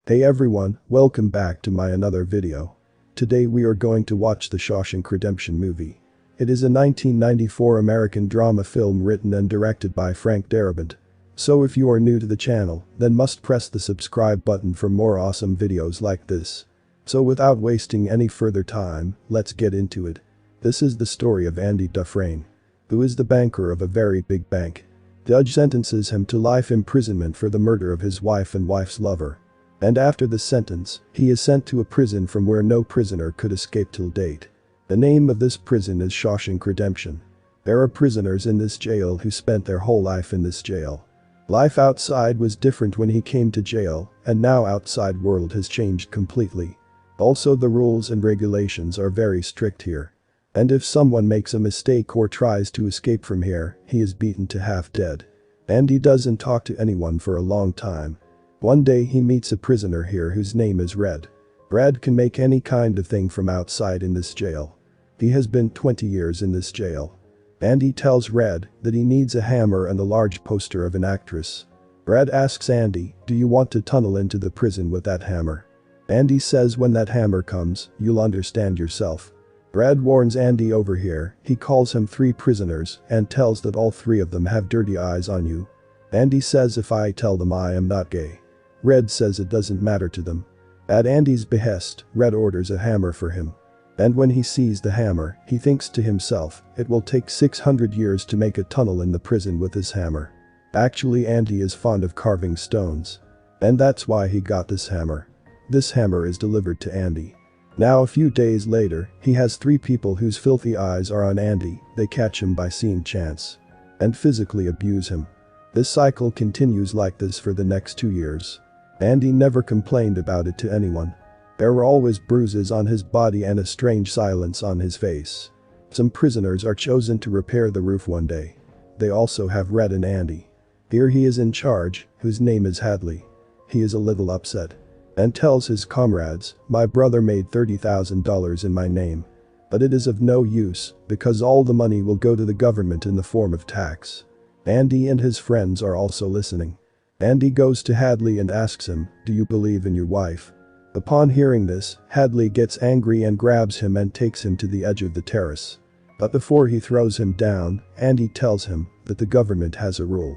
Hey everyone, welcome back to my another video. Today we are going to watch the Shawshank Redemption movie. It is a 1994 American drama film written and directed by Frank Darabont. So if you are new to the channel, then must press the subscribe button for more awesome videos like this. So without wasting any further time, let's get into it. This is the story of Andy Dufresne, who is the banker of a very big bank. Judge sentences him to life imprisonment for the murder of his wife and wife's lover. And after the sentence, he is sent to a prison from where no prisoner could escape till date. The name of this prison is Shawshank Redemption. There are prisoners in this jail who spent their whole life in this jail. Life outside was different when he came to jail, and now outside world has changed completely. Also the rules and regulations are very strict here. And if someone makes a mistake or tries to escape from here, he is beaten to half dead. Andy doesn't talk to anyone for a long time. One day he meets a prisoner here whose name is Red. Red can make any kind of thing from outside in this jail. He has been 20 years in this jail. Andy tells Red that he needs a hammer and a large poster of an actress. Red asks Andy, "Do you want to tunnel into the prison with that hammer?" Andy says, "When that hammer comes, you'll understand yourself." Red warns Andy over here. He calls him 3 prisoners and tells that all 3 of them have dirty eyes on you. Andy says, "If I tell them I am not gay." Red says it doesn't matter to them. At Andy's behest, Red orders a hammer for him. And when he sees the hammer, he thinks to himself, it will take 600 years to make a tunnel in the prison with this hammer. Actually, Andy is fond of carving stones. And that's why he got this hammer. This hammer is delivered to Andy. Now a few days later, he has 3 people whose filthy eyes are on Andy. They catch him by seeing chance. And physically abuse him. This cycle continues like this for the next 2 years. Andy never complained about it to anyone. There were always bruises on his body and a strange silence on his face. Some prisoners are chosen to repair the roof one day. They also have Red and Andy. Here he is in charge, whose name is Hadley. He is a little upset. And tells his comrades, "My brother made $30,000 in my name. But it is of no use, because all the money will go to the government in the form of tax." Andy and his friends are also listening. Andy goes to Hadley and asks him, "Do you believe in your wife?" Upon hearing this, Hadley gets angry and grabs him and takes him to the edge of the terrace. But before he throws him down, Andy tells him that the government has a rule,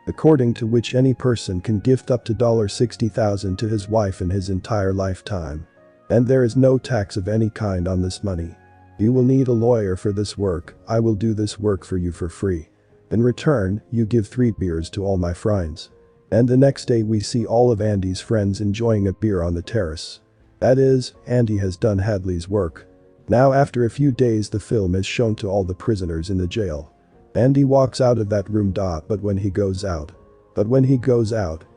according to which any person can gift up to $60,000 to his wife in his entire lifetime. And there is no tax of any kind on this money. You will need a lawyer for this work. I will do this work for you for free. In return, you give 3 beers to all my friends. And the next day we see all of Andy's friends enjoying a beer on the terrace. That is, Andy has done Hadley's work. Now after a few days the film is shown to all the prisoners in the jail. Andy walks out of that room. But when he goes out,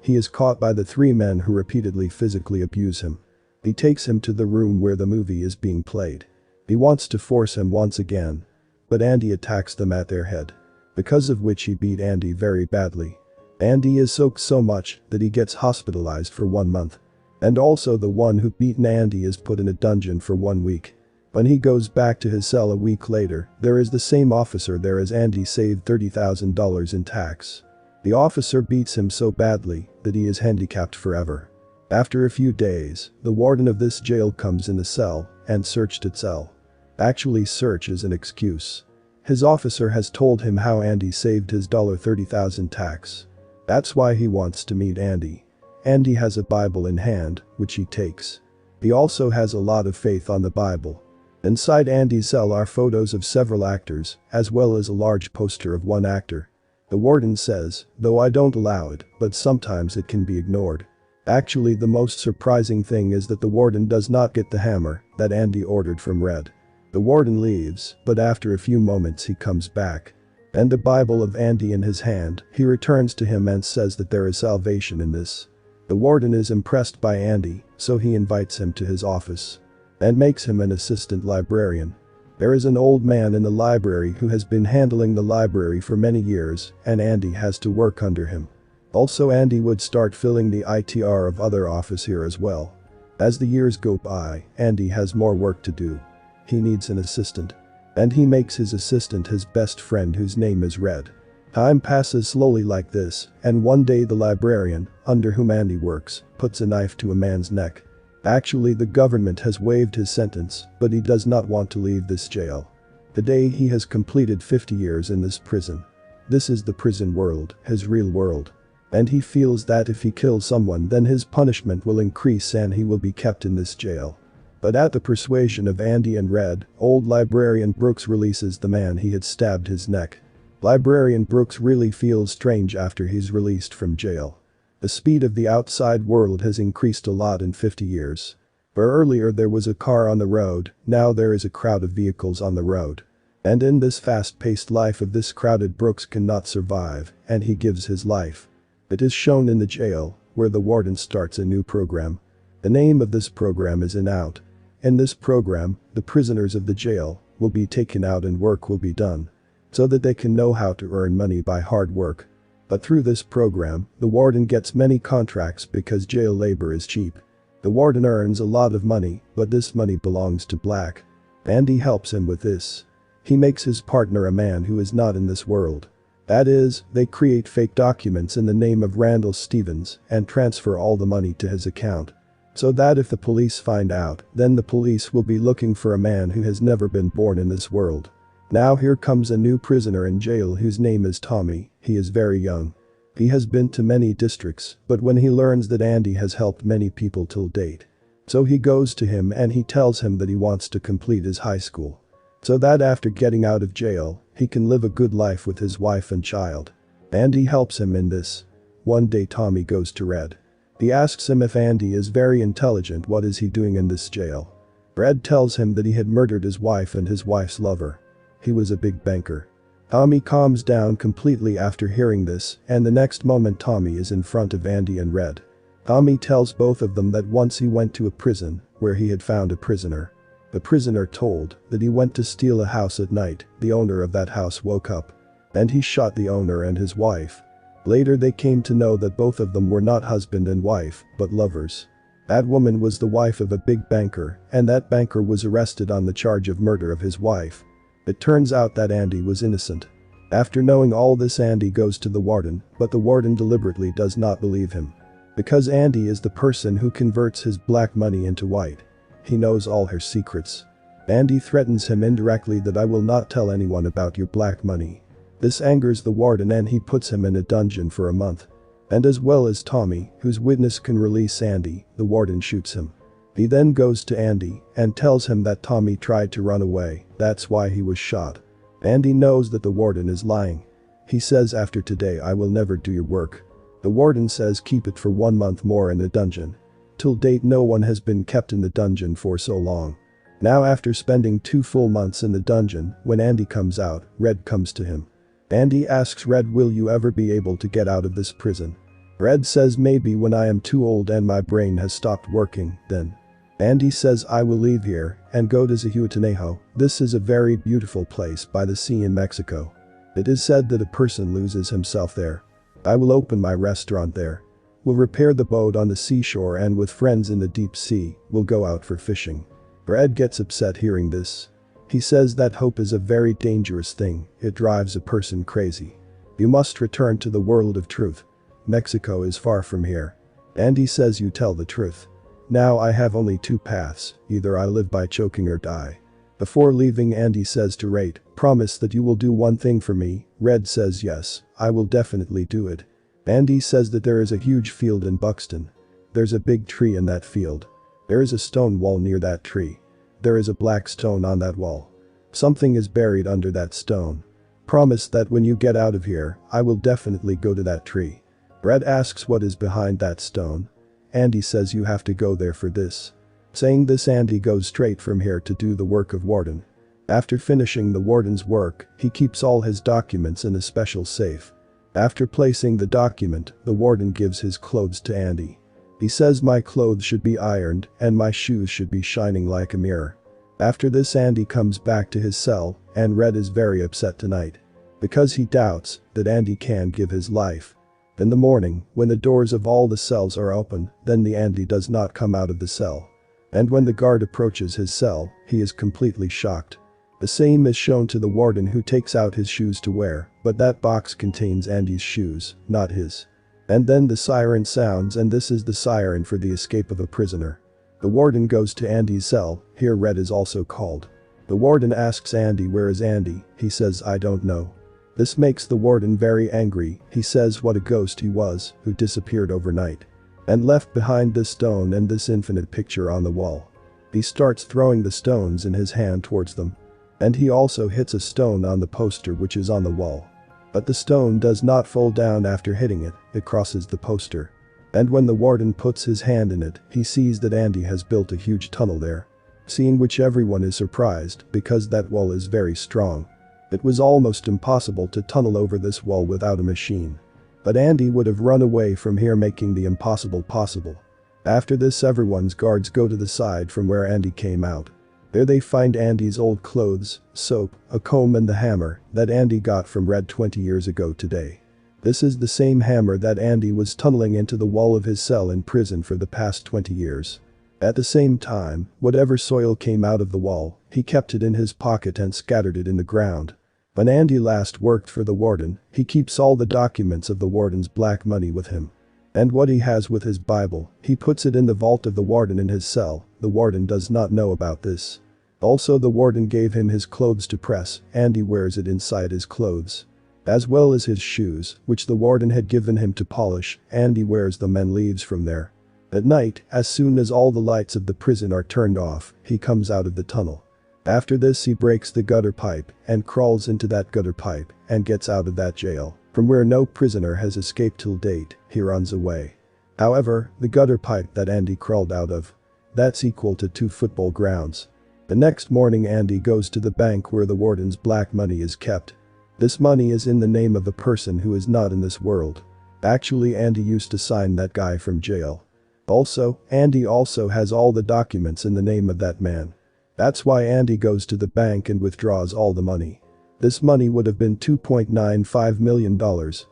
he is caught by the 3 men who repeatedly physically abuse him. He takes him to the room where the movie is being played. He wants to force him once again. But Andy attacks them at their head. Because of which he beat Andy very badly. Andy is soaked so much that he gets hospitalized for 1 month. And also the one who beaten Andy is put in a dungeon for 1 week. When he goes back to his cell a week later, there is the same officer there as Andy saved $30,000 in tax. The officer beats him so badly that he is handicapped forever. After a few days, the warden of this jail comes in the cell and searched its cell. Actually, search is an excuse. His officer has told him how Andy saved his $30,000 tax. That's why he wants to meet Andy. Andy has a Bible in hand, which he takes. He also has a lot of faith on the Bible. Inside Andy's cell are photos of several actors, as well as a large poster of one actor. The warden says, "Though I don't allow it, but sometimes it can be ignored." Actually, the most surprising thing is that the warden does not get the hammer that Andy ordered from Red. The warden leaves, but after a few moments he comes back. And the Bible of Andy in his hand, he returns to him and says that there is salvation in this. The warden is impressed by Andy, so he invites him to his office. And makes him an assistant librarian. There is an old man in the library who has been handling the library for many years, and Andy has to work under him. Also Andy would start filling the ITR of other office here as well. As the years go by, Andy has more work to do. He needs an assistant. And he makes his assistant his best friend whose name is Red. Time passes slowly like this, and one day the librarian, under whom Andy works, puts a knife to a man's neck. Actually, the government has waived his sentence, but he does not want to leave this jail. Today he has completed 50 years in this prison. This is the prison world, his real world. And he feels that if he kills someone then his punishment will increase and he will be kept in this jail. But at the persuasion of Andy and Red, old librarian Brooks releases the man he had stabbed his neck. Librarian Brooks really feels strange after he's released from jail. The speed of the outside world has increased a lot in 50 years. Where earlier there was a car on the road, now there is a crowd of vehicles on the road. And in this fast-paced life of this crowded, Brooks cannot survive, and he gives his life. It is shown in the jail, where the warden starts a new program. The name of this program is In Out. In this program, the prisoners of the jail will be taken out and work will be done, so that they can know how to earn money by hard work. But through this program, the warden gets many contracts because jail labor is cheap. The warden earns a lot of money, but this money belongs to Black. Andy helps him with this. He makes his partner a man who is not in this world. That is, they create fake documents in the name of Randall Stevens and transfer all the money to his account. So that if the police find out, then the police will be looking for a man who has never been born in this world. Now here comes a new prisoner in jail whose name is Tommy. He is very young. He has been to many districts, but when he learns that Andy has helped many people till date. So he goes to him and he tells him that he wants to complete his high school. So that after getting out of jail, he can live a good life with his wife and child. Andy helps him in this. One day Tommy goes to Red. He asks him if Andy is very intelligent, what is he doing in this jail. Red tells him that he had murdered his wife and his wife's lover. He was a big banker. Tommy calms down completely after hearing this, and the next moment Tommy is in front of Andy and Red. Tommy tells both of them that once he went to a prison, where he had found a prisoner. The prisoner told that he went to steal a house at night. The owner of that house woke up. And he shot the owner and his wife. Later they came to know that both of them were not husband and wife, but lovers. That woman was the wife of a big banker, and that banker was arrested on the charge of murder of his wife. It turns out that Andy was innocent. After knowing all this, Andy goes to the warden, but the warden deliberately does not believe him. Because Andy is the person who converts his black money into white. He knows all her secrets. Andy threatens him indirectly that I will not tell anyone about your black money. This angers the warden and he puts him in a dungeon for a month. And as well as Tommy, whose witness can release Andy, the warden shoots him. He then goes to Andy and tells him that Tommy tried to run away, that's why he was shot. Andy knows that the warden is lying. He says, after today I will never do your work. The warden says keep it for 1 month more in the dungeon. Till date no one has been kept in the dungeon for so long. Now after spending 2 full months in the dungeon, when Andy comes out, Red comes to him. Andy asks Red, will you ever be able to get out of this prison? Red says maybe when I am too old and my brain has stopped working, then. Andy says I will leave here and go to Zihuatanejo. This is a very beautiful place by the sea in Mexico. It is said that a person loses himself there. I will open my restaurant there. We'll repair the boat on the seashore and with friends in the deep sea, we'll go out for fishing. Red gets upset hearing this. He says that hope is a very dangerous thing, it drives a person crazy. You must return to the world of truth. Mexico is far from here. Andy says you tell the truth. Now I have only 2 paths, either I live by choking or die. Before leaving, Andy says to Rate, promise that you will do one thing for me. Red says yes, I will definitely do it. Andy says that there is a huge field in Buxton. There's a big tree in that field. There is a stone wall near that tree. There is a black stone on that wall. Something is buried under that stone. Promise that when you get out of here, I will definitely go to that tree. Red asks what is behind that stone. Andy says you have to go there for this. Saying this, Andy goes straight from here to do the work of warden. After finishing the warden's work, he keeps all his documents in a special safe. After placing the document, the warden gives his clothes to Andy. He says my clothes should be ironed and my shoes should be shining like a mirror. After this, Andy comes back to his cell and Red is very upset tonight. Because he doubts that Andy can give his life. In the morning, when the doors of all the cells are open, then the Andy does not come out of the cell. And when the guard approaches his cell, he is completely shocked. The same is shown to the warden, who takes out his shoes to wear, but that box contains Andy's shoes, not his. And then the siren sounds, and this is the siren for the escape of a prisoner. The warden goes to Andy's cell. Here Red is also called. The warden asks Andy, "Where is Andy?" He says, "I don't know." This makes the warden very angry. He says what a ghost he was, who disappeared overnight and left behind this stone and this infinite picture on the wall. He starts throwing the stones in his hand towards them. And he also hits a stone on the poster which is on the wall. But the stone does not fall down after hitting it, it crosses the poster. And when the warden puts his hand in it, he sees that Andy has built a huge tunnel there. Seeing which everyone is surprised, because that wall is very strong. It was almost impossible to tunnel over this wall without a machine. But Andy would have run away from here, making the impossible possible. After this, everyone's guards go to the side from where Andy came out. There they find Andy's old clothes, soap, a comb and the hammer that Andy got from Red 20 years ago today. This is the same hammer that Andy was tunneling into the wall of his cell in prison for the past 20 years. At the same time, whatever soil came out of the wall, he kept it in his pocket and scattered it in the ground. When Andy last worked for the warden, he keeps all the documents of the warden's black money with him. And what he has with his Bible, he puts it in the vault of the warden in his cell. The warden does not know about this. Also, the warden gave him his clothes to press. Andy wears it inside his clothes. As well as his shoes, which the warden had given him to polish. Andy wears them and leaves from there. At night, as soon as all the lights of the prison are turned off, he comes out of the tunnel. After this, he breaks the gutter pipe and crawls into that gutter pipe and gets out of that jail, from where no prisoner has escaped till date. He runs away. However, the gutter pipe that Andy crawled out of, that's equal to 2 football grounds. The next morning, Andy goes to the bank where the warden's black money is kept. This money is in the name of a person who is not in this world. Actually, Andy used to sign that guy from jail. Also, Andy also has all the documents in the name of that man. That's why Andy goes to the bank and withdraws all the money. This money would have been $2.95 million,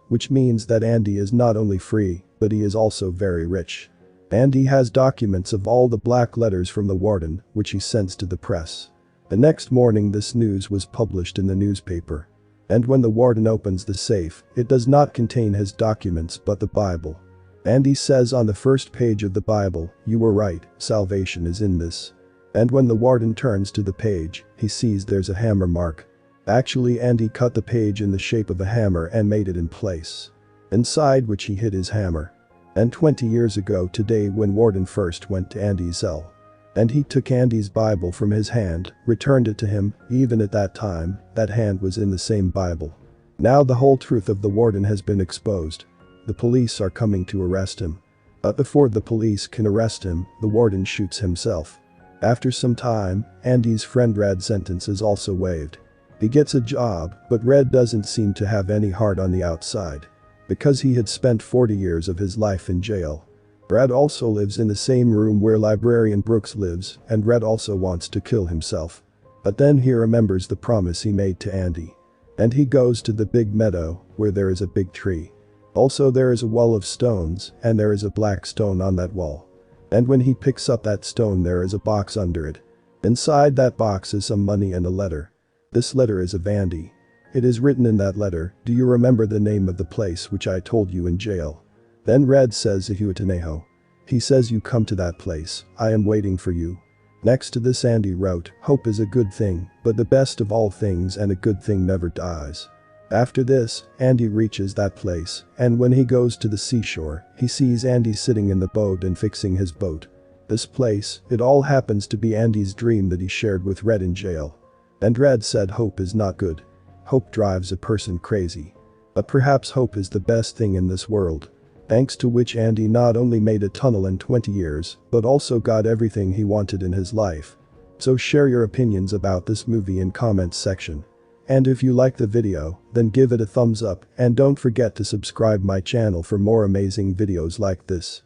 which means that Andy is not only free, but he is also very rich. Andy has documents of all the black letters from the warden, which he sends to the press. The next morning, this news was published in the newspaper. And when the warden opens the safe, it does not contain his documents but the Bible. Andy says on the first page of the Bible, "You were right, salvation is in this." And when the warden turns to the page, he sees there's a hammer mark. Actually, Andy cut the page in the shape of a hammer and made it in place. Inside which he hid his hammer. And 20 years ago today, when warden first went to Andy's cell. And he took Andy's Bible from his hand, returned it to him. Even at that time, that hand was in the same Bible. Now the whole truth of the warden has been exposed. The police are coming to arrest him. But before the police can arrest him, the warden shoots himself. After some time, Andy's friend Red's sentence is also waived. He gets a job, but Red doesn't seem to have any heart on the outside. Because he had spent 40 years of his life in jail. Red also lives in the same room where librarian Brooks lives, and Red also wants to kill himself. But then he remembers the promise he made to Andy. And he goes to the big meadow, where there is a big tree. Also, there is a wall of stones, and there is a black stone on that wall. And when he picks up that stone, there is a box under it. Inside that box is some money and a letter. This letter is of Andy. It is written in that letter, "Do you remember the name of the place which I told you in jail?" Then Red says, "Ihuatanejo." He says, "You come to that place, I am waiting for you." Next to this, Andy wrote, "Hope is a good thing, but the best of all things, and a good thing never dies." After this, Andy reaches that place, and when he goes to the seashore, he sees Andy sitting in the boat and fixing his boat. This place, it all happens to be Andy's dream that he shared with Red in jail. And Red said hope is not good. Hope drives a person crazy. But perhaps hope is the best thing in this world. Thanks to which Andy not only made a tunnel in 20 years, but also got everything he wanted in his life. So share your opinions about this movie in comments section. And if you like the video, then give it a thumbs up, and don't forget to subscribe my channel for more amazing videos like this.